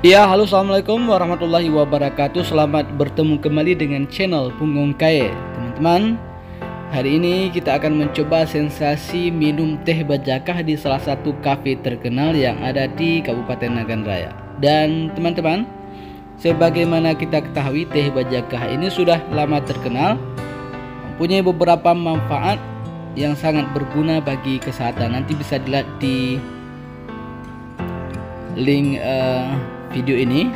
Ya, halo, assalamualaikum warahmatullahi wabarakatuh. Selamat bertemu kembali dengan channel Punggung Kaye, teman-teman. Hari ini kita akan mencoba sensasi minum teh bajakah di salah satu kafe terkenal yang ada di Kabupaten Nagan Raya. Dan teman-teman, sebagaimana kita ketahui, teh bajakah ini sudah lama terkenal, mempunyai beberapa manfaat yang sangat berguna bagi kesehatan. Nanti bisa dilihat di link video ini,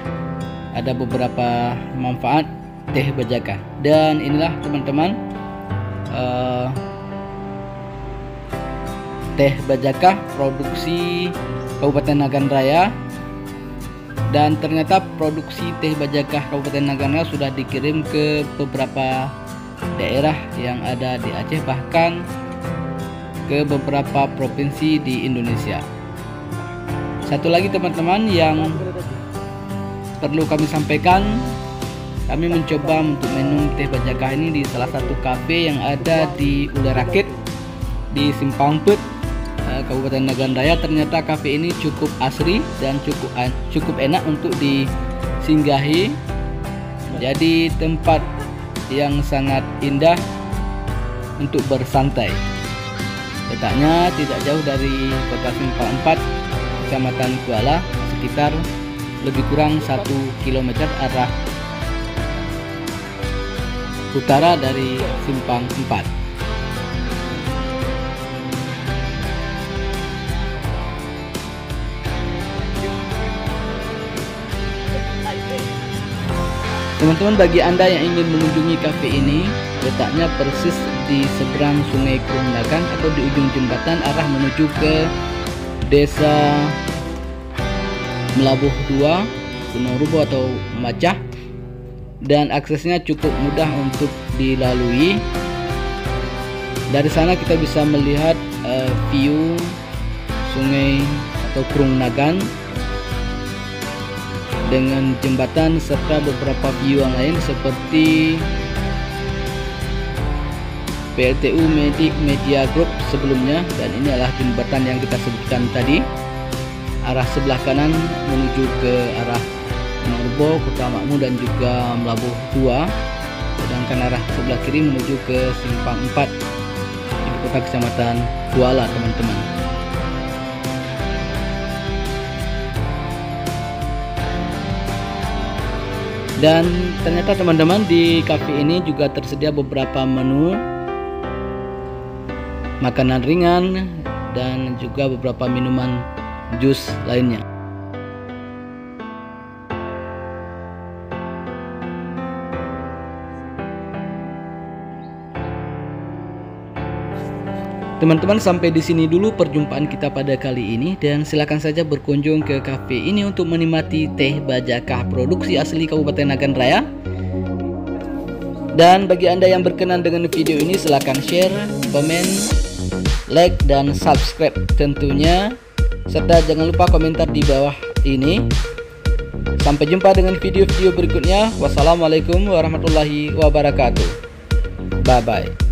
ada beberapa manfaat teh bajakah. Dan inilah teman-teman, teh bajakah produksi Kabupaten Nagan Raya. Dan ternyata produksi teh bajakah Kabupaten Nagan Raya sudah dikirim ke beberapa daerah yang ada di Aceh, bahkan ke beberapa provinsi di Indonesia. Satu lagi teman-teman yang perlu kami sampaikan, kami mencoba untuk minum teh bajakah ini di salah satu kafe yang ada di Ulerakit di Simpang Pet, Kabupaten Nagan Raya. Ternyata kafe ini cukup asri dan cukup enak untuk disinggahi. Jadi tempat yang sangat indah untuk bersantai. Letaknya tidak jauh dari kota Simpang 4, Kecamatan Kuala, sekitar lebih kurang 1 km arah utara dari Simpang 4. Teman-teman, bagi Anda yang ingin mengunjungi kafe ini, letaknya persis di seberang Sungai Krung Nagan atau di ujung jembatan arah menuju ke Desa Melabuh 2, Gunung Rubo atau Macah, dan aksesnya cukup mudah untuk dilalui. Dari sana kita bisa melihat view sungai atau Krung Nagan dengan jembatan serta beberapa view yang lain seperti PLTU Medik Media Group sebelumnya. Dan ini adalah jembatan yang kita sebutkan tadi, arah sebelah kanan menuju ke arah Gunung Rubo, Kota Makmur dan juga Melabuh 2, sedangkan arah sebelah kiri menuju ke Simpang 4, ibu kota Kecamatan Kuala, teman-teman. Dan ternyata teman-teman, di kafe ini juga tersedia beberapa menu makanan ringan dan juga beberapa minuman jus lainnya. Teman-teman, sampai di sini dulu perjumpaan kita pada kali ini, dan silakan saja berkunjung ke kafe ini untuk menikmati teh bajakah produksi asli Kabupaten Nagan Raya. Dan bagi Anda yang berkenan dengan video ini, silakan share, komen, like, dan subscribe tentunya, serta jangan lupa komentar di bawah ini. Sampai jumpa dengan video-video berikutnya. Wassalamualaikum warahmatullahi wabarakatuh. Bye bye.